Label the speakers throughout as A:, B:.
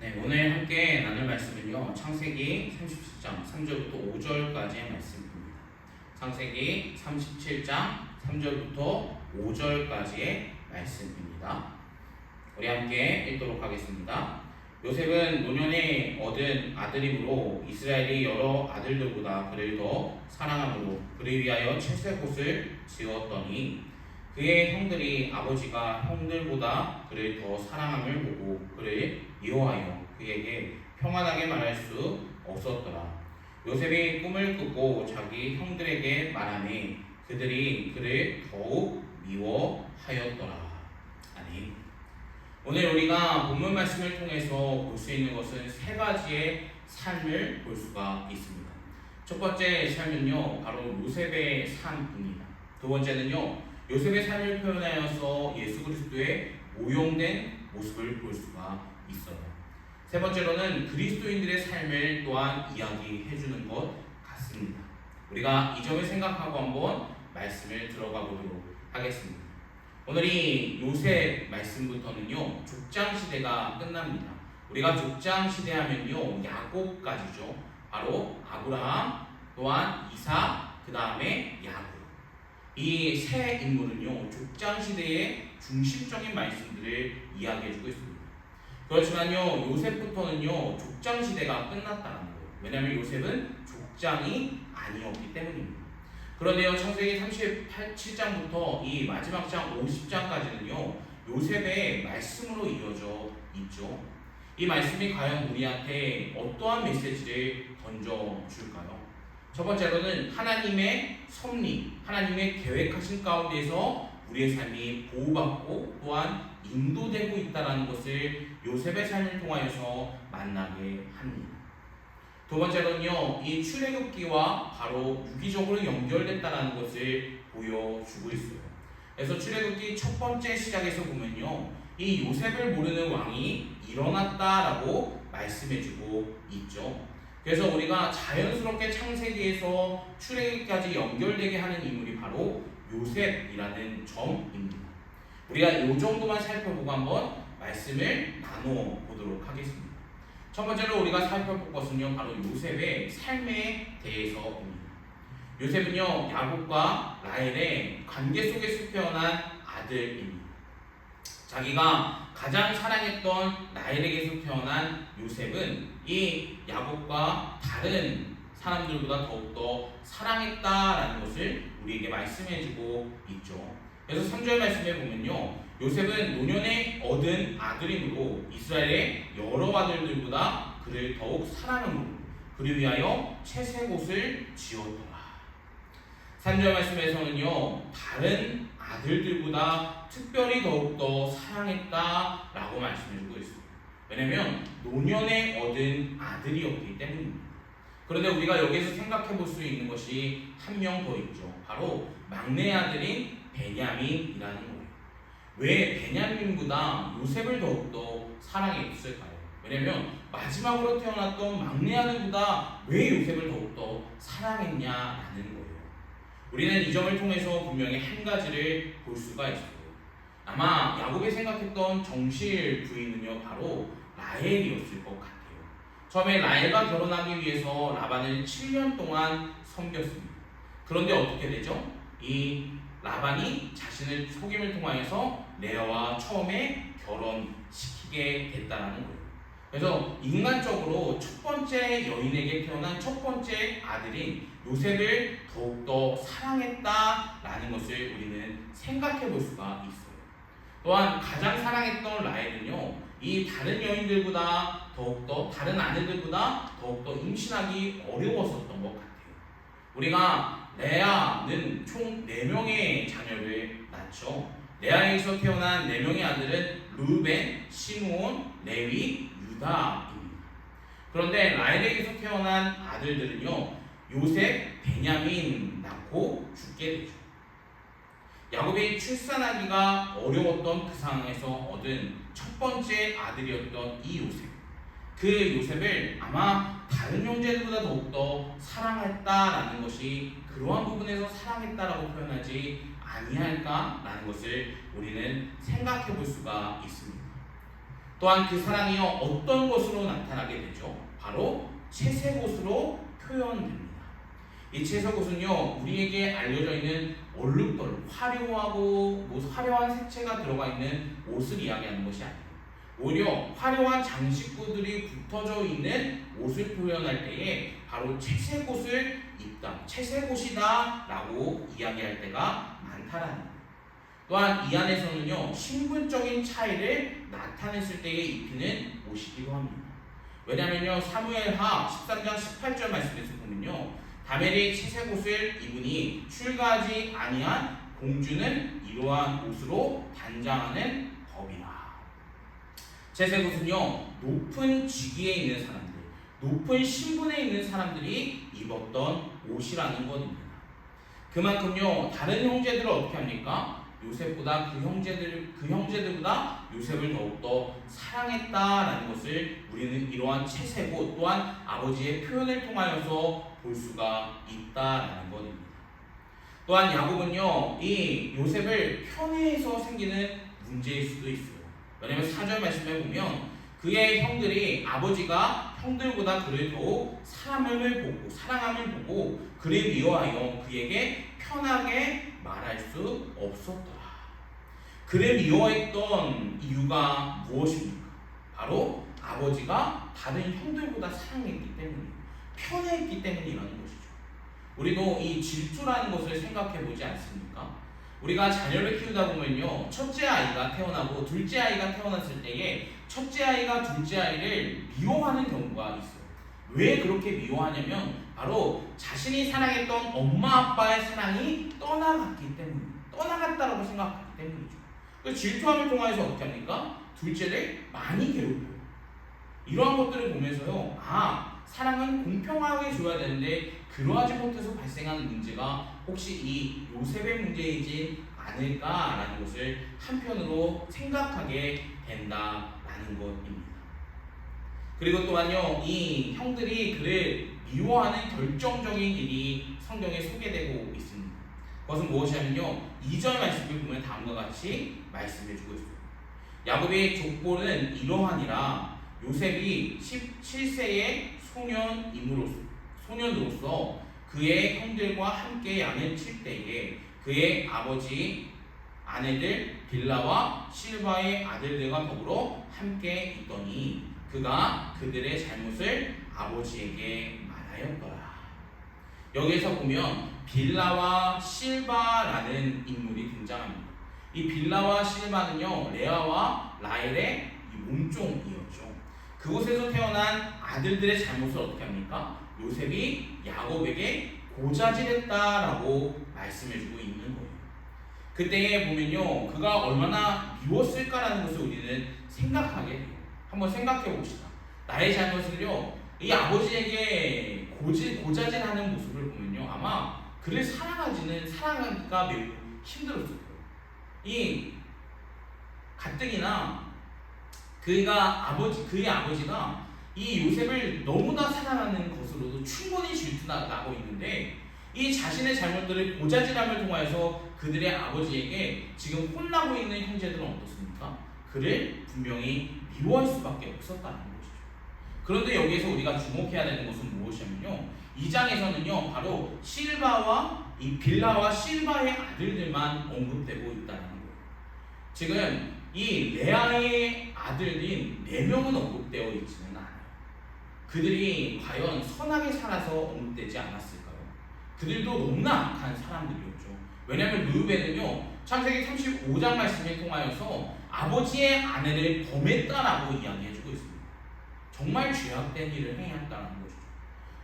A: 네, 오늘 함께 나눌 말씀은요. 창세기 37장 3절부터 5절까지의 말씀입니다. 창세기 37장 3절부터 5절까지의 말씀입니다. 우리 함께 읽도록 하겠습니다. 요셉은 노년에 얻은 아들이므로 이스라엘이 여러 아들들보다 그를 더 사랑함으로 그를 위하여 칠색옷을 지었더니 그의 형들이 아버지가 형들보다 그를 더 사랑함을 보고 그를 미워하여 그에게 평안하게 말할 수 없었더라. 요셉이 꿈을 꾸고 자기 형들에게 말하니 그들이 그를 더욱 미워하였더라. 아니, 오늘 우리가 본문 말씀을 통해서 볼 수 있는 것은 세 가지의 삶을 볼 수가 있습니다. 첫 번째 삶은요, 바로 요셉의 삶입니다. 두 번째는요, 요셉의 삶을 표현하여서 예수 그리스도의 오용된 모습을 볼 수가 있어요. 세 번째로는 그리스도인들의 삶을 또한 이야기해 주는 것 같습니다. 우리가 이 점을 생각하고 한번 말씀을 들어가 보도록 하겠습니다. 오늘 이 요셉 말씀부터는요, 족장시대가 끝납니다. 우리가 족장시대 하면요, 야곱까지죠. 바로 아브라함, 또한 이삭, 그 다음에 야곱. 이 세 인물은요, 족장시대의 중심적인 말씀들을 이야기해주고 있습니다. 그렇지만요, 요셉부터는요, 족장시대가 끝났다는 거예요. 왜냐하면 요셉은 족장이 아니었기 때문입니다. 그런데요, 창세기 37장부터 이 마지막 장 50장까지는요, 요셉의 말씀으로 이어져 있죠. 이 말씀이 과연 우리한테 어떠한 메시지를 던져줄까요? 첫 번째로는 하나님의 섭리, 하나님의 계획하신 가운데서 우리의 삶이 보호받고 또한 인도되고 있다는 것을 요셉의 삶을 통하여서 만나게 합니다. 두 번째로는요, 이 출애굽기와 바로 유기적으로 연결됐다는 것을 보여주고 있어요. 그래서 출애굽기 첫 번째 시작에서 보면요, 이 요셉을 모르는 왕이 일어났다라고 말씀해주고 있죠. 그래서 우리가 자연스럽게 창세기에서 출애굽기까지 연결되게 하는 인물이 바로 요셉이라는 점입니다. 우리가 이 정도만 살펴보고 한번 말씀을 나눠 보도록 하겠습니다. 첫 번째로 우리가 살펴볼 것은요, 바로 요셉의 삶에 대해서입니다. 요셉은요, 야곱과 라헬의 관계 속에서 태어난 아들입니다. 자기가 가장 사랑했던 라헬에게서 태어난 요셉은 이 야곱과 다른 사람들보다 더욱더 사랑했다라는 것을 우리에게 말씀해주고 있죠. 그래서 3절 말씀에 보면요, 요셉은 노년에 얻은 아들이므로 이스라엘의 여러 아들들보다 그를 더욱 사랑함으로 그를 위하여 채색옷을 지었더라. 3절 말씀에서는요, 다른 아들들보다 특별히 더욱더 사랑했다라고 말씀해주고 있습니다. 왜냐하면 노년에 얻은 아들이었기 때문입니다. 그런데 우리가 여기서 생각해 볼 수 있는 것이 한 명 더 있죠. 바로 막내 아들인 베냐민이라는 거예요. 왜 베냐민보다 요셉을 더욱더 사랑했을까요? 왜냐하면 마지막으로 태어났던 막내 아들보다 왜 요셉을 더욱더 사랑했냐라는 거예요. 우리는 이 점을 통해서 분명히 한 가지를 볼 수가 있어요. 아마 야곱이 생각했던 정실 부인은요, 바로 라헬이었을 것 같아요. 처음에 라헬과 결혼하기 위해서 라반을 7년 동안 섬겼습니다. 그런데 어떻게 되죠? 이 라반이 자신을 속임을 통하여서 레아와 처음에 결혼시키게 됐다는 거예요. 그래서 인간적으로 첫 번째 여인에게 태어난 첫 번째 아들인 요셉을 더욱더 사랑했다라는 것을 우리는 생각해 볼 수가 있어요. 또한 가장 사랑했던 라헬은요, 이 다른 여인들보다 더욱더 다른 아내들보다 더욱더 임신하기 어려웠었던 것 같아요. 우리가 레아는 총 4명의 자녀를 낳죠. 레아에서 태어난 4명의 아들은 루벤, 시므온, 레위, 유다입니다. 그런데 라헬에게서 태어난 아들들은요, 요셉, 베냐민 낳고 죽게 되죠. 야곱이 출산하기가 어려웠던 그 상황에서 얻은 첫 번째 아들이었던 이 요셉, 그 요셉을 아마 다른 형제들보다 더욱더 사랑했다라는 것이 그러한 부분에서 사랑했다라고 표현하지 아니할까라는 것을 우리는 생각해 볼 수가 있습니다. 또한 그 사랑이요 어떤 것으로 나타나게 되죠? 바로 채색옷으로 표현됩니다. 이 채색옷은요 우리에게 알려져 있는 얼룩덜 화려하고 화려한 색채가 들어가 있는 옷을 이야기하는 것이 아니에요. 오히려 화려한 장식구들이 붙어져 있는 옷을 표현할 때에 바로 채색옷을 입다, 채색옷이다 라고 이야기할 때가 많다라는 거예요. 또한 이 안에서는요 신분적인 차이를 나타냈을 때에 입히는 옷이기도 합니다. 왜냐하면요 사무엘하 13장 18절 말씀에서 보면요 다멜이 채색옷을 입으니 출가하지 아니한 공주는 이러한 옷으로 단장하는 법이라. 채색옷은요 높은 직위에 있는 사람들, 높은 신분에 있는 사람들이 입었던 옷이라는 것입니다. 그만큼요 다른 형제들을 어떻게 합니까? 요셉보다 그 형제들보다 요셉을 더욱더 사랑했다라는 것을 우리는 이러한 채색옷 또한 아버지의 표현을 통하여서 볼 수가 있다라는 것입니다. 또한 야곱은요 이 요셉을 편애해서 생기는 문제일 수도 있어요. 왜냐하면 4절 말씀에 보면 그의 형들이 아버지가 형들보다 그를 더욱 사랑함을 보고 그를 미워하여 그에게 편하게 말할 수 없었더라. 그를 미워했던 이유가 무엇입니까? 바로 아버지가 다른 형들보다 사랑했기 때문이에요. 편애했기 때문이라는 것이죠. 우리도 이 질투라는 것을 생각해 보지 않습니까? 우리가 자녀를 키우다 보면요 첫째 아이가 태어나고 둘째 아이가 태어났을 때에 첫째 아이가 둘째 아이를 미워하는 경우가 있어요. 왜 그렇게 미워하냐면 바로 자신이 사랑했던 엄마 아빠의 사랑이 떠나갔다라고 생각하기 때문이죠. 그래서 질투함을 통해서 어떻게 합니까? 둘째를 많이 괴롭혀요. 이러한 것들을 보면서요 사랑은 공평하게 줘야 되는데 그러하지 못해서 발생하는 문제가 혹시 이 요셉의 문제이지 않을까라는 것을 한편으로 생각하게 된다라는 것입니다. 그리고 또한요 이 형들이 그를 미워하는 결정적인 일이 성경에 소개되고 있습니다. 그것은 무엇이냐면요 2절 말씀을 보면 다음과 같이 말씀해주고 있습니다. 야곱의 족보는 이러하니라. 요셉이 17세의 소년으로서 그의 형들과 함께 양을 칠 때에 그의 아버지 아내들 빌라와 실바의 아들들과 더불어 함께 있더니 그가 그들의 잘못을 아버지에게 말하였더라. 여기에서 보면 빌라와 실바라는 인물이 등장합니다. 이 빌라와 실바는요 레아와 라헬의 몸종이었죠. 그곳에서 태어난 아들들의 잘못을 어떻게 합니까? 요셉이 야곱에게 고자질했다라고 말씀해주고 있는 거예요. 그때에 보면요 그가 얼마나 미웠을까라는 것을 우리는 생각하게 돼요. 한번 생각해 봅시다. 나의 잘못을요 이 아버지에게 고자질하는 모습을 보면요 아마 그를 사랑하기가 매우 힘들었을 거예요. 이 가뜩이나 그의 아버지가 이 요셉을 너무나 사랑하는 것으로도 충분히 질투나고 있는데 이 자신의 잘못들을 고자질함을 통하여서 그들의 아버지에게 지금 혼나고 있는 형제들은 어떻습니까? 그를 분명히 미워할 수밖에 없었다는 것이죠. 그런데 여기에서 우리가 주목해야 되는 것은 무엇이냐면요 2장에서는요 바로 이 빌라와 실바의 아들들만 언급되고 있다는 거예요. 지금 이 레아의 아들인 4명은 언급되어 있지는 않아요. 그들이 과연 선하게 살아서 언급되지 않았을까요? 그들도 너무나 악한 사람들이었죠. 왜냐하면 르우벤은요 창세기 35장 말씀에 통하여서 아버지의 아내를 범했다라고 이야기해주고 있습니다. 정말 죄악된 일을 행했다는 것이죠.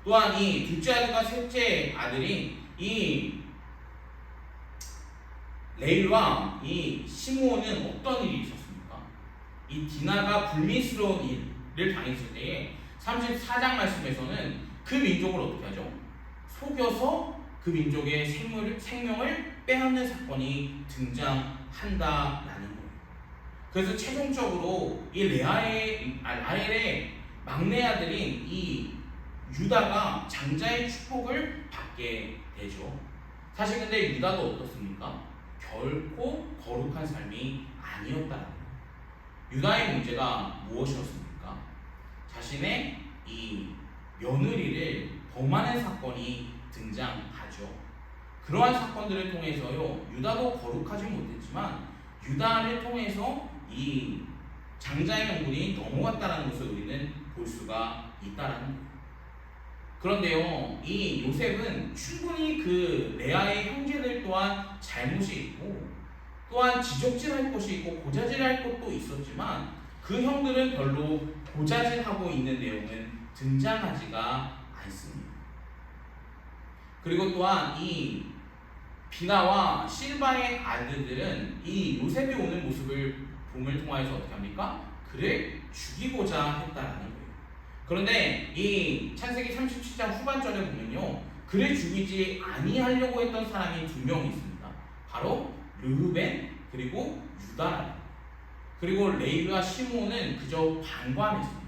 A: 또한 이 둘째 아들과 셋째 아들인 이 레일과 이 시므온은 어떤 일이 있었습니까? 이 디나가 불미스러운 일을 당했을 때에 34장 말씀에서는 그 민족을 어떻게 하죠? 속여서 그 민족의 생명을 빼앗는 사건이 등장한다라는 거예요. 그래서 최종적으로 이 라헬의 막내 아들인 이 유다가 장자의 축복을 받게 되죠. 사실 근데 유다도 어떻습니까? 결코 거룩한 삶이 아니었다는 거예요. 유다의 문제가 무엇이었습니까? 자신의 이 며느리를 범하는 사건이 등장하죠. 그러한 사건들을 통해서요, 유다도 거룩하지 못했지만 유다를 통해서 이 장자의 명분이 넘어갔다는 것을 우리는 볼 수가 있다라는 거예요. 그런데요, 이 요셉은 충분히 그 레아의 형제들 또한 잘못이 있고 또한 지적질할 것이 있고 고자질할 것도 있었지만 그 형들은 별로 고자질하고 있는 내용은 등장하지가 않습니다. 그리고 또한 이 비나와 실바의 아들들은 이 요셉이 오는 모습을 봄을 통하여서 어떻게 합니까? 그를 죽이고자 했다라는 거예요. 그런데 이 창세기 37장 후반절에 보면요, 그를 죽이지 아니하려고 했던 사람이 두 명이 있습니다. 바로 르우벤 그리고 유다. 그리고 레위와 시므온은 그저 방관했습니다.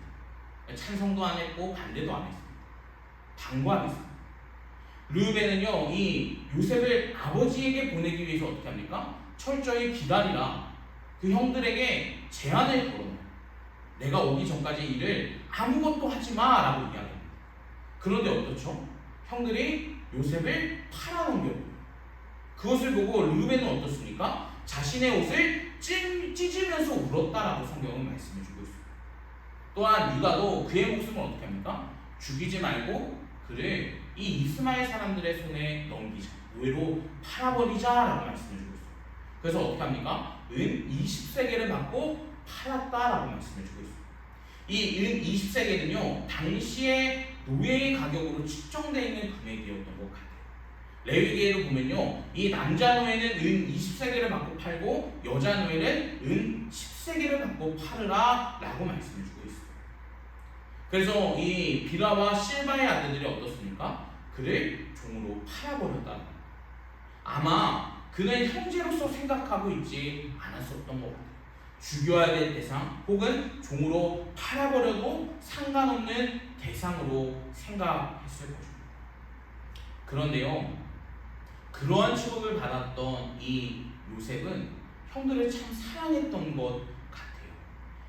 A: 찬성도 안 했고 반대도 안 했습니다. 방관했습니다. 르우벤은요, 이 요셉을 아버지에게 보내기 위해서 어떻게 합니까? 철저히 기다리라. 그 형들에게 제한을 걸어놔요. 내가 오기 전까지 일을 아무것도 하지 마 라고 이야기합니다. 그런데 어떻죠? 형들이 요셉을 팔아넘겨요. 그것을 보고 르우벤은 어떻습니까? 자신의 옷을 찢으면서 울었다라고 성경은 말씀해주고 있습니다. 또한 유다도 그의 목숨을 어떻게 합니까? 죽이지 말고 그를 이 이스마엘 사람들의 손에 넘기자, 노예로 팔아버리자라고 말씀해주고 있습니다. 그래서 어떻게 합니까? 은 20세겔을 받고 팔았다라고 말씀해주고 있습니다. 이 은 20세겔은요, 당시의 노예의 가격으로 측정되어 있는 금액이었던 것 같아요. 레위기에도 보면요, 이 남자 노예는 은 20세겔을 받고 팔고 여자 노예는 은 10세겔을 받고 팔으라 라고 말씀해주고 있어요. 그래서 이 비라와 실바의 아들들이 어떻습니까? 그를 종으로 팔아버렸다. 아마 그는 형제로서 생각하고 있지 않았었던 것 같아요. 죽여야 될 대상 혹은 종으로 팔아버려도 상관없는 대상으로 생각했을 것입니다. 그런데요, 그러한 취급을 받았던 이 요셉은 형들을 참 사랑했던 것 같아요.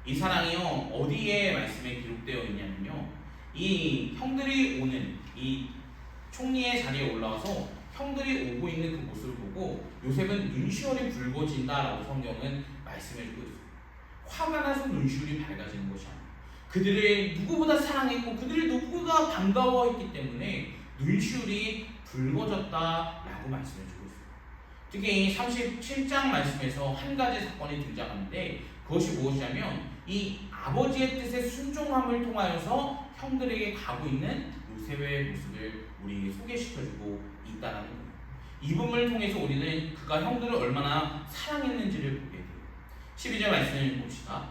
A: 이 사랑이요, 어디에 말씀에 기록되어 있냐면요, 이 형들이 오는 이 총리의 자리에 올라와서 형들이 오고 있는 그 모습을 보고 요셉은 눈시울이 붉어진다라고 성경은 말씀해주고 있습니다. 화가 나서 눈시울이 밝아지는 것이 아니에요. 그들을 누구보다 사랑했고 그들을 누구보다 반가워했기 때문에 눈시울이 붉어졌다라고 말씀해주고 있습니다. 특히 이 37장 말씀에서 한 가지 사건이 등장하는데 그것이 무엇이냐면 이 아버지의 뜻에 순종함을 통하여서 형들에게 가고 있는 요셉의 모습을 우리에게 소개시켜주고 있다는 거예요. 이 부분을 통해서 우리는 그가 형들을 얼마나 사랑했는지를 보게 돼요. 12절 말씀을 봅시다.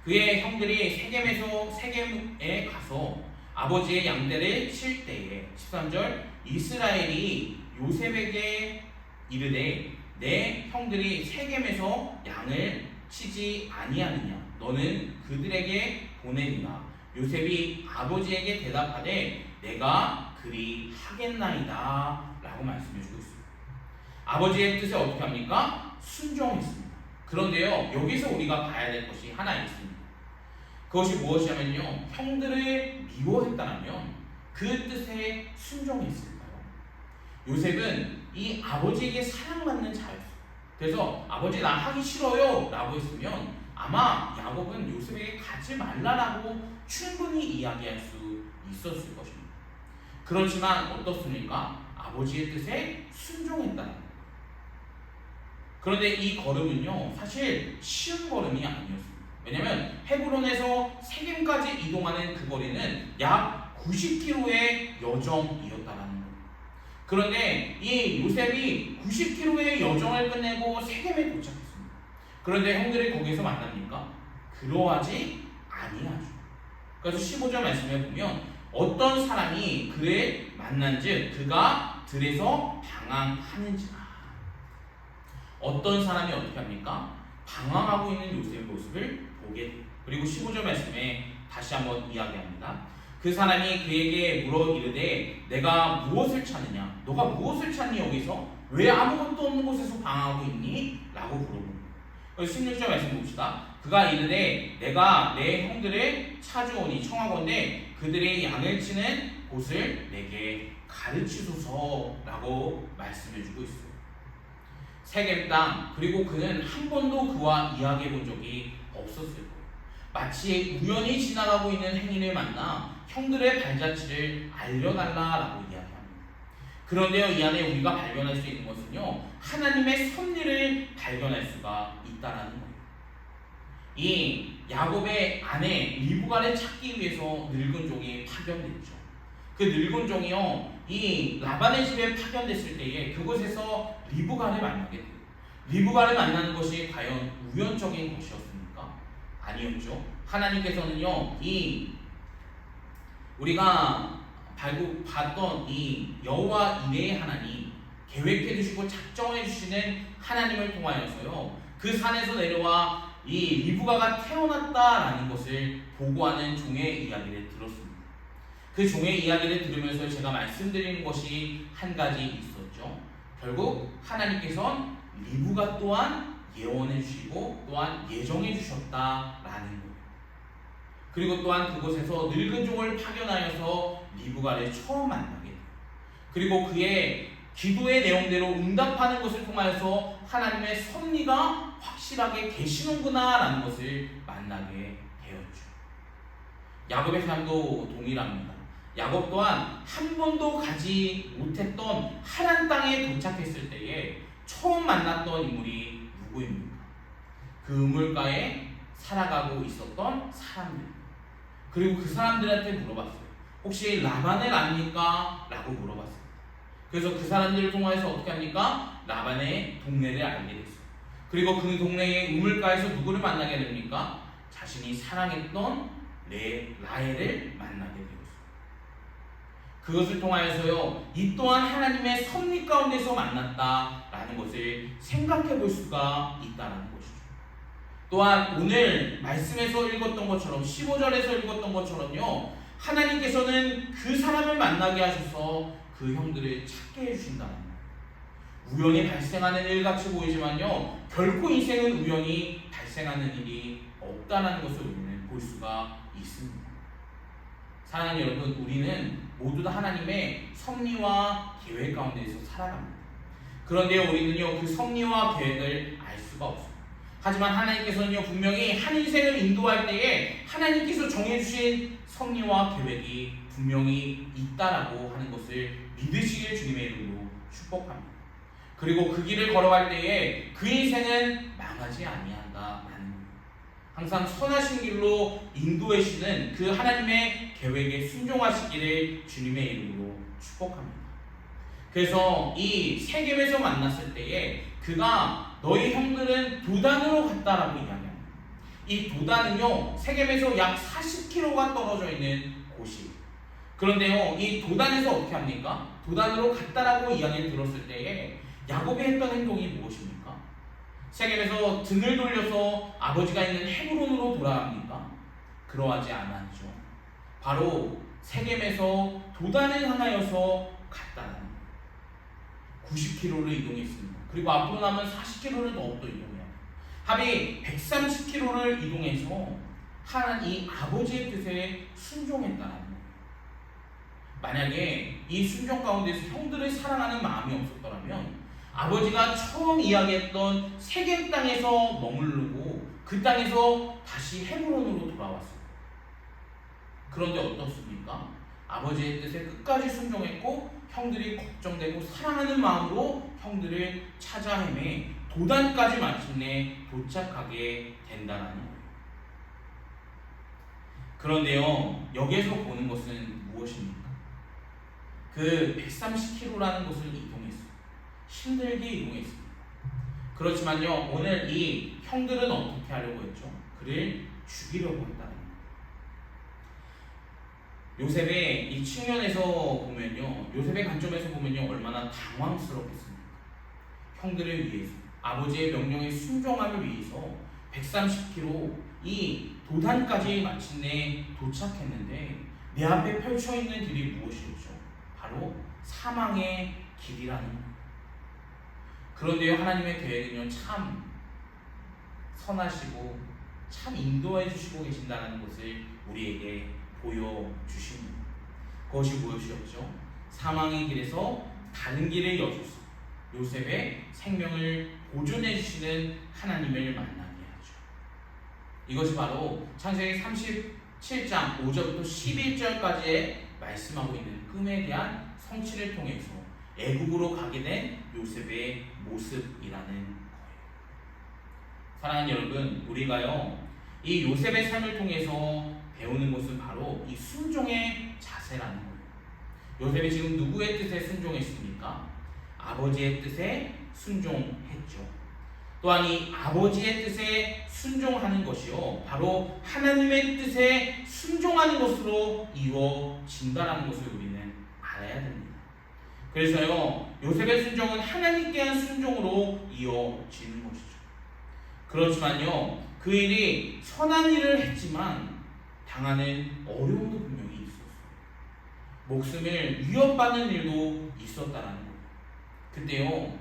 A: 그의 형들이 세겜에 가서 아버지의 양떼를 칠 때에 13절 이스라엘이 요셉에게 이르되 내 형들이 세겜에서 양을 치지 아니하느냐 너는 그들에게 보내리라. 요셉이 아버지에게 대답하되 내가 그리 하겠나이다 라고 말씀해주고 있습니다. 아버지의 뜻에 어떻게 합니까? 순종했습니다. 그런데요, 여기서 우리가 봐야 될 것이 하나 있습니다. 그것이 무엇이냐면요, 형들을 미워했다면 그 뜻에 순종했을까요? 요셉은 이 아버지에게 사랑받는 자였어요. 그래서 아버지 나 하기 싫어요 라고 했으면 아마 야곱은 요셉에게 가지 말라라고 충분히 이야기할 수 있었을 것입니다. 그렇지만 어떻습니까? 아버지의 뜻에 순종했다는 거예요. 그런데 이 걸음은요, 사실 쉬운 걸음이 아니었습니다. 왜냐하면 헤브론에서 세겜까지 이동하는 그 거리는 약 90km의 여정이었다는 거예요. 그런데 이 요셉이 90km의 여정을 끝내고 세겜에 도착했습니다. 그런데 형들이 거기서 만납니까? 그러하지 아니하죠. 그래서 15절 말씀에 보면 어떤 사람이 그를 만난즉 그가 들에서 방황하는지라. 어떤 사람이 어떻게 합니까? 방황하고 있는 요셉의 모습을 보게 돼요. 그리고 15절 말씀에 다시 한번 이야기합니다. 그 사람이 그에게 물어 이르되 내가 무엇을 찾느냐? 너가 무엇을 찾니 여기서? 왜 아무것도 없는 곳에서 방황하고 있니? 라고 물어봅니다. 16절 말씀 봅시다. 그가 이르되 내가 내 형들을 찾아오니 청하건대 그들의 양을 치는 곳을 내게 가르치소서라고 말씀해주고 있어요. 세겜 땅, 그리고 그는 한 번도 그와 이야기해 본 적이 없었을 거예요. 마치 우연히 지나가고 있는 행인을 만나 형들의 발자취를 알려달라라고 이야기합니다. 그런데요, 이 안에 우리가 발견할 수 있는 것은요, 하나님의 섭리를 발견할 수가 있다라는 거예요. 이 야곱의 아내 리브가를 찾기 위해서 늙은 종이 파견됐죠. 그 늙은 종이요, 이 라반의 집에 파견됐을 때에 그곳에서 리브가를 만나게 돼요. 리브가를 만나는 것이 과연 우연적인 것이었습니까? 아니었죠. 하나님께서는요, 이 우리가 봤던 이 여호와 이레의 하나님, 계획해 주시고 작정해 주시는 하나님을 통하여서요, 그 산에서 내려와 이 리브가가 태어났다라는 것을 보고하는 종의 이야기를 들었습니다. 그 종의 이야기를 들으면서 제가 말씀드리는 것이 한 가지 있었죠. 결국 하나님께서는 리브가 또한 예언해 주시고 또한 예정해 주셨다라는 거예요. 그리고 또한 그곳에서 늙은 종을 파견하여서 리브가를 처음 만나게 돼요. 그리고 그의 기도의 내용대로 응답하는 것을 통하여서 하나님의 섭리가 확실하게 계시는구나 라는 것을 만나게 되었죠. 야곱의 삶도 동일합니다. 야곱 또한 한 번도 가지 못했던 하란 땅에 도착했을 때에 처음 만났던 인물이 누구입니까? 그 우물가에 살아가고 있었던 사람들. 그리고 그 사람들한테 물어봤어요. 혹시 라반을 압니까? 라고 물어봤어요. 그래서 그 사람들을 통해서 어떻게 합니까? 라반의 동네를 알게 됐어요. 그리고 그 동네의 우물가에서 누구를 만나게 됩니까? 자신이 사랑했던 라헬을 만나게 되었어요. 그것을 통하여서요, 이 또한 하나님의 섭리 가운데서 만났다라는 것을 생각해 볼 수가 있다는 것이죠. 또한 오늘 말씀에서 읽었던 것처럼 15절에서 읽었던 것처럼요, 하나님께서는 그 사람을 만나게 하셔서 그 형들을 찾게 해주신다는 거예요. 우연히 발생하는 일같이 보이지만요, 결코 인생은 우연히 발생하는 일이 없다는 것을 우리는 볼 수가 있습니다. 사랑하는 여러분, 우리는 모두 다 하나님의 섭리와 계획 가운데에서 살아갑니다. 그런데 우리는요, 그 섭리와 계획을 알 수가 없습니다. 하지만 하나님께서는요, 분명히 한 인생을 인도할 때에 하나님께서 정해주신 섭리와 계획이 분명히 있다라고 하는 것을 믿으시길 주님의 이름으로 축복합니다. 그리고 그 길을 걸어갈 때에 그 인생은 망하지 아니한다라는 거예요. 항상 선하신 길로 인도해 주시는 그 하나님의 계획에 순종하시기를 주님의 이름으로 축복합니다. 그래서 이 세겜에서 만났을 때에 그가 너희 형들은 도단으로 갔다라고 이야기합니다. 이 도단은요, 세겜에서 약 40km가 떨어져 있는 곳이에요. 그런데요, 이 도단에서 어떻게 합니까? 도단으로 갔다라고 이야기를 들었을 때에 야곱이 했던 행동이 무엇입니까? 세겜에서 등을 돌려서 아버지가 있는 헤브론으로 돌아갑니까? 그러하지 않았죠. 바로 세겜에서 도단을 향하여서 갔다는 거예요. 90km를 이동했습니다. 그리고 앞으로 남은 40km를 더욱더 이동해요. 합이 130km를 이동해서 하나님 아버지의 뜻에 순종했다는 거예요. 만약에 이 순종 가운데서 형들을 사랑하는 마음이 없었더라면 아버지가 처음 이야기했던 세겜 땅에서 머무르고 그 땅에서 다시 헤브론으로 돌아왔어요. 그런데 어떻습니까? 아버지의 뜻에 끝까지 순종했고 형들이 걱정되고 사랑하는 마음으로 형들을 찾아 헤매 도단까지 마침내 도착하게 된다는 거예요. 그런데요, 여기에서 보는 것은 무엇입니까? 그 130km라는 곳을 이동했어요. 힘들게 이동했습니다. 그렇지만요, 오늘 이 형들은 어떻게 하려고 했죠? 그를 죽이려고 했다는 거예요. 요셉의 이 측면에서 보면요, 요셉의 관점에서 보면요, 얼마나 당황스럽겠습니까? 형들을 위해서, 아버지의 명령에 순종함을 위해서 130km 이 도단까지 마침내 도착했는데 내 앞에 펼쳐있는 길이 무엇이었죠? 바로 사망의 길이라는 거예요. 그런데요, 하나님의 계획은요, 참 선하시고 참 인도해 주시고 계신다는 것을 우리에게 보여주십니다. 그것이 무엇이었죠? 사망의 길에서 다른 길을 여셔서 요셉의 생명을 보존해 주시는 하나님을 만나게 하죠. 이것이 바로 창세기 37장 5절부터 11절까지의 말씀하고 있는 꿈에 대한 성취를 통해서 애국으로 가게 된 요셉의 모습이라는 거예요. 사랑하는 여러분, 우리가요 이 요셉의 삶을 통해서 배우는 것은 바로 이 순종의 자세라는 거예요. 요셉이 지금 누구의 뜻에 순종했습니까? 아버지의 뜻에 순종했죠. 또한 이 아버지의 뜻에 순종하는 것이요 바로 하나님의 뜻에 순종하는 것으로 이루어진다는 것을 우리는 알아야 됩니다. 그래서요 요셉의 순종은 하나님께 한 순종으로 이어지는 것이죠. 그렇지만요 그 일이 선한 일을 했지만 당하는 어려움도 분명히 있었어요. 목숨을 위협받는 일도 있었다라는 거예요. 그때요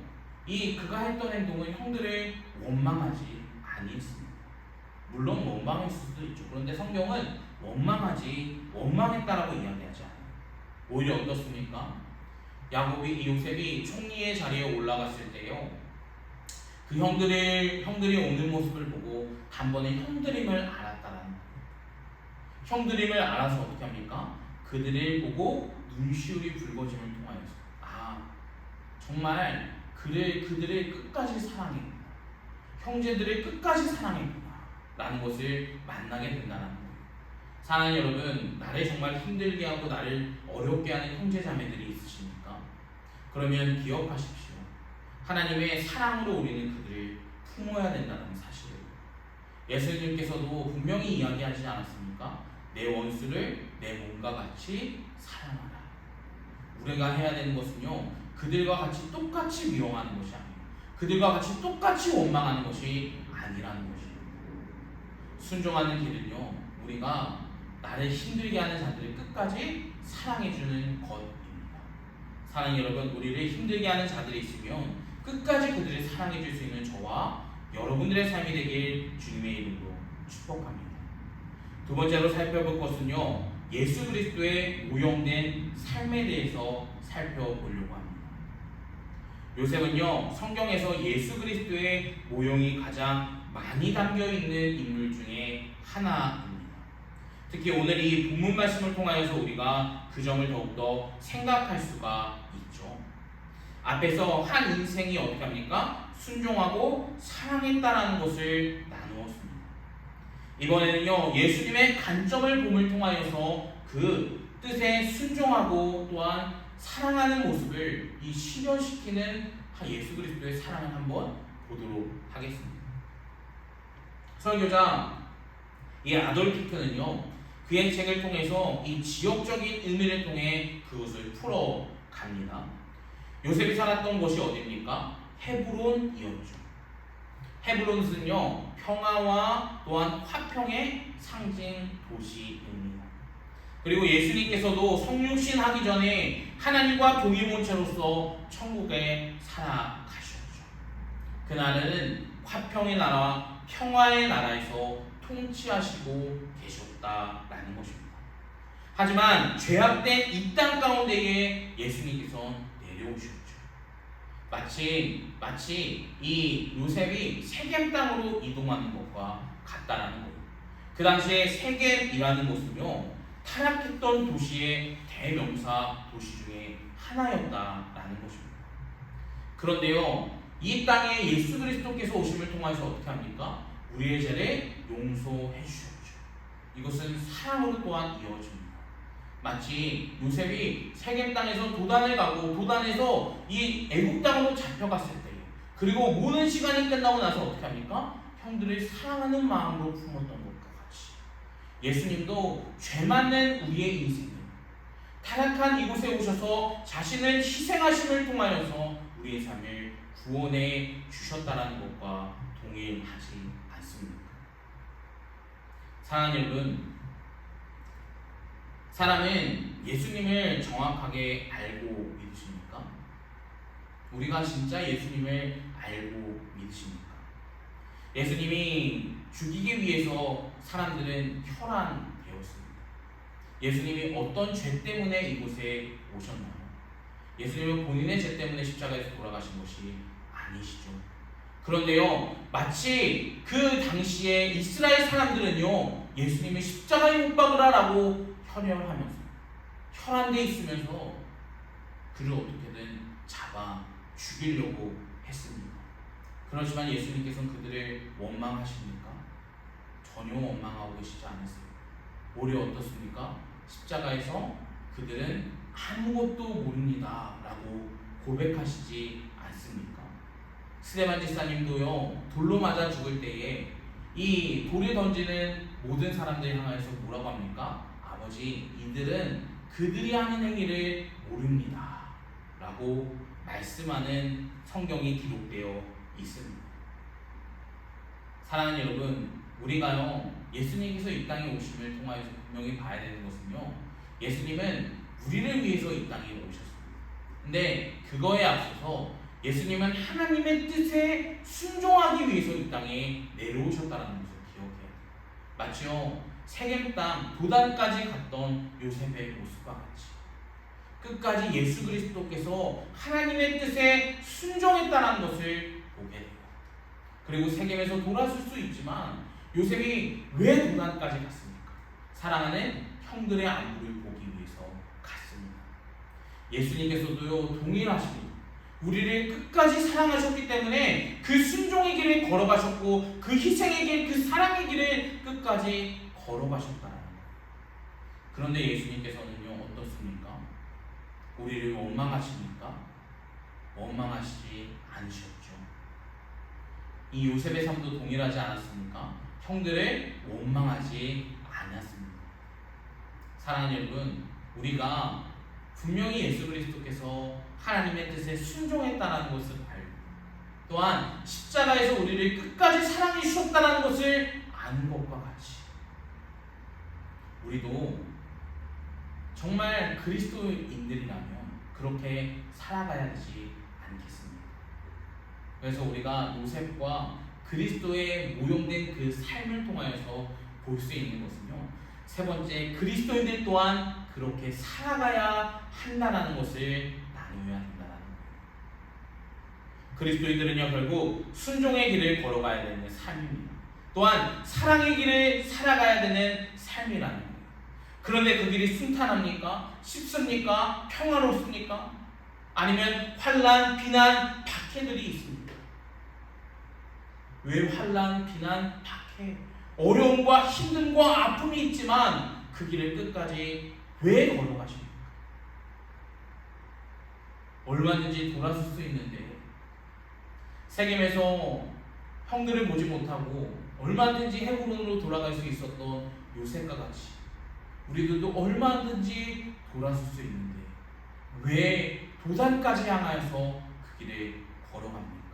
A: 그가 했던 행동은 형들을 원망하지 아니했습니다. 물론 원망했을 수도 있죠. 그런데 성경은 원망했다라고 이야기하지 않아요. 오히려 어떻습니까? 야곱이 요셉이 총리의 자리에 올라갔을 때요 그 형들이 오는 모습을 보고 단번에 형들임을 알았다라는 거예요. 형들임을 알아서 어떻게 합니까? 그들을 보고 눈시울이 붉어짐을 통하여서 정말 그들을 끝까지 사랑했구나, 형제들을 끝까지 사랑했구나 라는 것을 만나게 된다는 거예요. 사랑하는 여러분, 나를 정말 힘들게 하고 나를 어렵게 하는 형제자매들이 있으십니까? 그러면 기억하십시오. 하나님의 사랑으로 우리는 그들을 품어야 된다는 사실을. 예수님께서도 분명히 이야기하지 않았습니까? 내 원수를 내 몸과 같이 사랑하라. 우리가 해야 되는 것은요 그들과 같이 똑같이 미워하는 것이 아니에요. 그들과 같이 똑같이 원망하는 것이 아니라는 것이에요. 순종하는 길은요 우리가 나를 힘들게 하는 자들을 끝까지 사랑해주는 것입니다. 사랑하는 여러분, 우리를 힘들게 하는 자들이 있으면 끝까지 그들을 사랑해줄 수 있는 저와 여러분들의 삶이 되길 주님의 이름으로 축복합니다. 두 번째로 살펴볼 것은요 예수 그리스도의 오용된 삶에 대해서 살펴보려고 합니다. 요셉은요 성경에서 예수 그리스도의 모형이 가장 많이 담겨있는 인물 중에 하나입니다. 특히 오늘 이 본문 말씀을 통하여서 우리가 그 점을 더욱더 생각할 수가 있죠. 앞에서 한 인생이 어떻게 합니까? 순종하고 사랑했다라는 것을 나누었습니다. 이번에는요 예수님의 관점을 봄을 통하여서 그 뜻에 순종하고 또한 사랑하는 모습을 실현시키는 예수 그리스도의 사랑을 한번 보도록 하겠습니다. 설교자 아돌프 히트는요 그의 책을 통해서 이 지역적인 의미를 통해 그것을 풀어갑니다. 요셉이 살았던 곳이 어디입니까? 헤브론이었죠. 헤브론은요 평화와 또한 화평의 상징 도시입니다. 그리고 예수님께서도 성육신 하기 전에 하나님과 동일본체로서 천국에 살아가셨죠. 그날은 화평의 나라와 평화의 나라에서 통치하시고 계셨다라는 것입니다. 하지만 죄악된 이 땅 가운데에 예수님께서 내려오셨죠. 마치 이 요셉이 세겜 땅으로 이동하는 것과 같다라는 거예요. 그 당시에 세겜이라는 곳은요 타락했던 도시의 대명사 도시 중에 하나였다라는 것입니다. 그런데요 이 땅에 예수 그리스도께서 오심을 통해서 어떻게 합니까? 우리의 죄를 용서해 주셨죠. 이것은 사랑으로 또한 이어집니다. 마치 요셉이 세겜 땅에서 도단을 가고 도단에서 이 애국 땅으로 잡혀갔을 때 그리고 모든 시간이 끝나고 나서 어떻게 합니까? 형들을 사랑하는 마음으로 품었던 것과 같이 예수님도 죄 많는 우리의 인생을 타락한 이곳에 오셔서 자신을 희생하심을 통하여서 우리의 삶을 구원해 주셨다는 것과 동일하지 않습니까? 사랑하는 여러분, 사람은 예수님을 정확하게 알고 믿으십니까? 우리가 진짜 예수님을 알고 믿으십니까? 예수님이 죽이기 위해서 사람들은 혈안되었습니다. 예수님이 어떤 죄 때문에 이곳에 오셨나요? 예수님은 본인의 죄 때문에 십자가에서 돌아가신 것이 아니시죠. 그런데요, 마치 그 당시에 이스라엘 사람들은요, 예수님이 십자가에 못 박으라라고 혈혈하면서 혈안돼 있으면서 그를 어떻게든 잡아 죽이려고 했습니다. 그렇지만 예수님께서는 그들을 원망하십니까? 전혀 원망하고 계시지 않으세요. 오히려 어떻습니까? 십자가에서 그들은 아무것도 모릅니다 라고 고백하시지 않습니까? 스데반 지사님도요, 돌로 맞아 죽을 때에 이 돌을 던지는 모든 사람들 향해서 뭐라고 합니까? 아버지, 이들은 그들이 하는 행위를 모릅니다 라고 말씀하는 성경이 기록되어 있습니다. 사랑하는 여러분, 우리가요, 예수님께서 이 땅에 오심을 통하여서 분명히 봐야 되는 것은요, 예수님은 우리를 위해서 이 땅에 오셨습니다. 근데 그거에 앞서서 예수님은 하나님의 뜻에 순종하기 위해서 이 땅에 내려오셨다는 것을 기억해야 돼요. 마치요, 세겜 땅 도단까지 갔던 요셉의 모습과 같이 끝까지 예수 그리스도께서 하나님의 뜻에 순종했다는 것을 보게 돼요. 그리고 세겜에서 돌아설 수 있지만 요셉이 왜 도단까지 갔습니까? 사랑하는 형들의 안부를 보기 위해서 갔습니다. 예수님께서도요, 동일하십니다. 우리를 끝까지 사랑하셨기 때문에 그 순종의 길을 걸어가셨고 그 희생의 길, 그 사랑의 길을 끝까지 걸어가셨다는 거예요. 그런데 예수님께서는요, 어떻습니까? 우리를 원망하십니까? 원망하시지 않으셨죠. 이 요셉의 삶도 동일하지 않았습니까? 형들을 원망하지 않았습니다. 사랑하는 여러분, 우리가 분명히 예수 그리스도께서 하나님의 뜻에 순종했다는 것을 알고 또한 십자가에서 우리를 끝까지 사랑해 주셨다는 것을 아는 것과 같이 우리도 정말 그리스도인들이라면 그렇게 살아가야 되지 않겠습니까? 그래서 우리가 요셉과 그리스도의 모형된 그 삶을 통하여서 볼 수 있는 것은요, 세 번째, 그리스도인들 또한 그렇게 살아가야 한다는 것을 나누어야 한다는 거예요. 그리스도인들은요, 결국 순종의 길을 걸어가야 되는 삶입니다. 또한 사랑의 길을 살아가야 되는 삶이라는 거예요. 그런데 그 길이 순탄합니까? 쉽습니까? 평화롭습니까? 아니면 환난, 비난, 박해들이 있습니다. 왜 환난, 비난, 박해, 어려움과 힘듦과 아픔이 있지만 그 길을 끝까지 왜 걸어가십니까? 얼마든지 돌아설 수 있는데 세겜에서 형들을 보지 못하고 얼마든지 헤브론으로 돌아갈 수 있었던 요셉과 같이 우리들도 얼마든지 돌아설 수 있는데 왜 도단까지 향하여서 그 길을 걸어갑니까?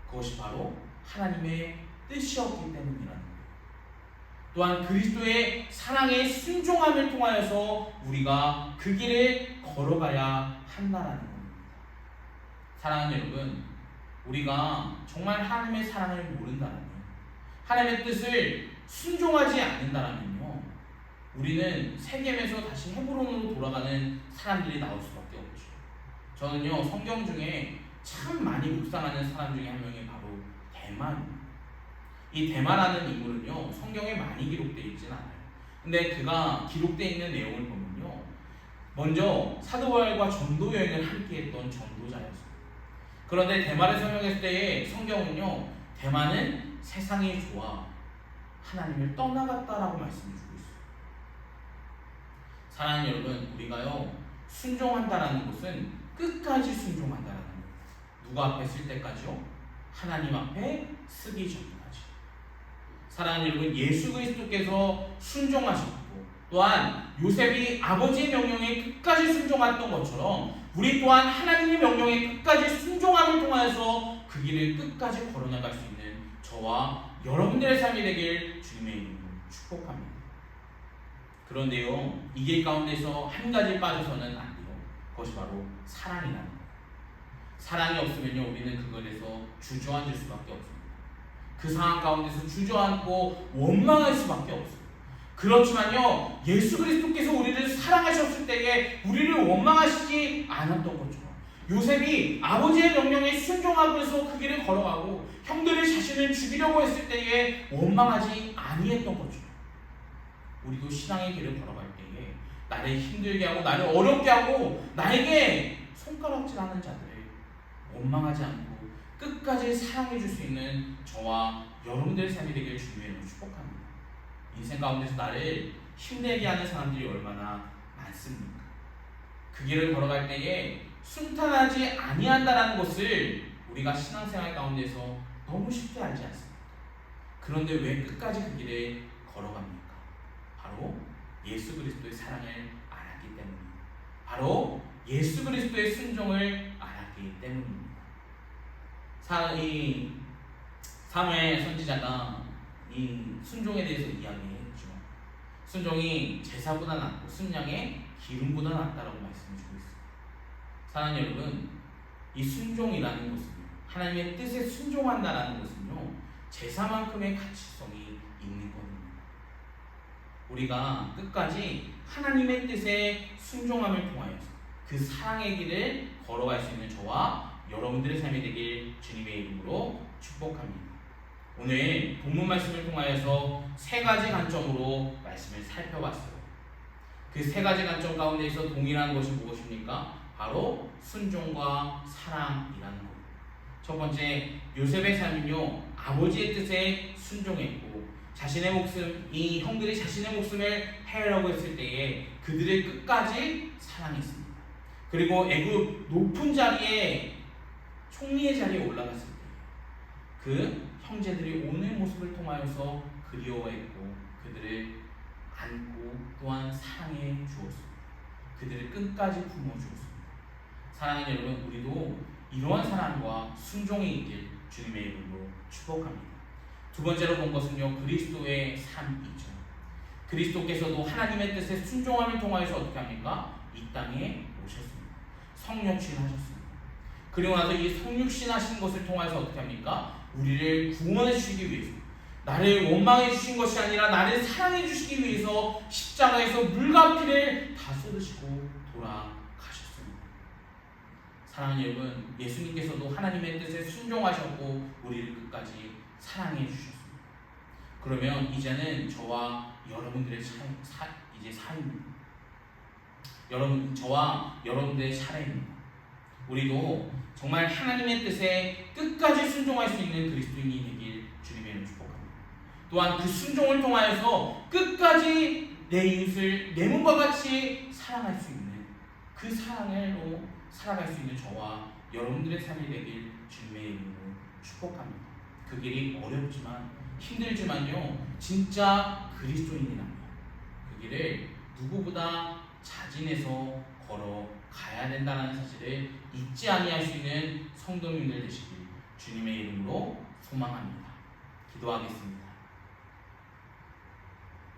A: 그것이 바로 하나님의 뜻이었기 때문이라는 거예요. 또한 그리스도의 사랑의 순종함을 통하여서 우리가 그 길을 걸어가야 한다는 겁니다. 사랑하는 여러분, 우리가 정말 하나님의 사랑을 모른다면요, 하나님의 뜻을 순종하지 않는다면요, 우리는 세겜에서 다시 헤브론으로 돌아가는 사람들이 나올 수밖에 없죠. 저는요, 성경 중에 참 많이 묵상하는 사람 중에 한 명이 바로 대만입니다. 이 대만이라는 인물은요, 성경에 많이 기록되어 있지는 않아요. 근데 그가 기록되어 있는 내용을 보면요, 먼저 사도 바울과 전도 여행을 함께 했던 전도자였어요. 그런데 대만을 설명했을 때의 성경은요, 대만은 세상이 좋아 하나님을 떠나갔다라고 말씀해주고 있어요. 사랑하는 여러분, 우리가요, 순종한다라는 것은 끝까지 순종한다라는 거예요. 누구 앞에 쓸 때까지요? 하나님 앞에 쓰기 전까지. 사랑하는 여러분, 예수 그리스도께서 순종하셨고 또한 요셉이 아버지의 명령에 끝까지 순종했던 것처럼 우리 또한 하나님의 명령에 끝까지 순종함을 통하여서 그 길을 끝까지 걸어나갈 수 있는 저와 여러분들의 삶이 되길 주님의 이름으로 축복합니다. 그런데요, 이 길 가운데서 한 가지 빠져서는 안 돼요. 그것이 바로 사랑이라는 거예요. 사랑이 없으면요, 우리는 그것에서 주저앉을 수밖에 없습니다. 그 상황 가운데서 주저앉고 원망할 수밖에 없어요. 그렇지만요, 예수 그리스도께서 우리를 사랑하셨을 때에 우리를 원망하시지 않았던 것처럼 요셉이 아버지의 명령에 순종하면서 그 길을 걸어가고 형들의 자신을 죽이려고 했을 때에 원망하지 아니했던 것처럼 우리도 신앙의 길을 걸어갈 때에 나를 힘들게 하고 나를 어렵게 하고 나에게 손가락질하는 자들을 원망하지 않고 끝까지 사랑해 줄 수 있는 저와 여러분들의 삶이 되길 주님의 이름으로 축복합니다. 인생 가운데서 나를 힘들게 하는 사람들이 얼마나 많습니까? 그 길을 걸어갈 때에 순탄하지 아니한다라는 것을 우리가 신앙생활 가운데서 너무 쉽게 알지 않습니까? 그런데 왜 끝까지 그 길을 걸어갑니까? 바로 예수 그리스도의 사랑을 알았기 때문입니다. 바로 예수 그리스도의 순종을 알았기 때문입니다. 사무엘 선지자가 이 순종에 대해서 이야기했죠. 순종이 제사보다 낫고 순양의 기름보다 낫다라고 말씀해 주고 있습니다. 사랑하는 여러분, 이 순종이라는 것은요, 하나님의 뜻에 순종한다라는 것은요, 제사만큼의 가치성이 있는 겁니다. 우리가 끝까지 하나님의 뜻에 순종함을 통하여서 그 사랑의 길을 걸어갈 수 있는 저와 여러분들의 삶이 되길 주님의 이름으로 축복합니다. 오늘 본문 말씀을 통하여서 세 가지 관점으로 말씀을 살펴봤어요. 그 세 가지 관점 가운데에서 동일한 것이 무엇입니까? 바로 순종과 사랑이라는 것. 첫 번째, 요셉의 삶은요, 아버지의 뜻에 순종했고 자신의 목숨, 이 형들이 자신의 목숨을 해하려고 했을 때에 그들을 끝까지 사랑했습니다. 그리고 애굽 높은 자리에 총리의 자리에 올라갔을 때 그 형제들이 오는 모습을 통하여서 그리워했고 그들을 안고 또한 사랑해 주었습니다. 그들을 끝까지 품어주었습니다. 사랑하는 여러분, 우리도 이러한 사랑과 순종이 있길 주님의 이름으로 축복합니다. 두 번째로 본 것은요, 그리스도의 삶이죠. 그리스도께서도 하나님의 뜻에 순종함을 통하여서 어떻게 합니까? 이 땅에 오셨습니다. 성육신 하셨습니다. 그리고 나서 이 성육신 하신 것을 통해서 어떻게 합니까? 우리를 구원해 주시기 위해서, 나를 원망해 주신 것이 아니라 나를 사랑해 주시기 위해서 십자가에서 물과 피를 다 쏟으시고 돌아가셨습니다. 사랑하는 여러분, 예수님께서도 하나님의 뜻에 순종하셨고 우리를 끝까지 사랑해 주셨습니다. 그러면 이제는 저와 여러분들의 사입니다. 저와 여러분들의 차례입니다. 우리도 정말 하나님의 뜻에 끝까지 순종할 수 있는 그리스도인이 되길 주님의 이름으로 축복합니다. 또한 그 순종을 통하여서 끝까지 내 이웃을 내 몸과 같이 사랑할 수 있는 그 사랑으로 살아갈 수 있는 저와 여러분들의 삶이 되길 주님의 이름으로 축복합니다. 그 길이 어렵지만 힘들지만요, 진짜 그리스도인이라면 그 길을 누구보다 자진해서 걸어가야 된다는 사실을 잊지 아니할 수 있는 성도님들 되시길 주님의 이름으로 소망합니다. 기도하겠습니다.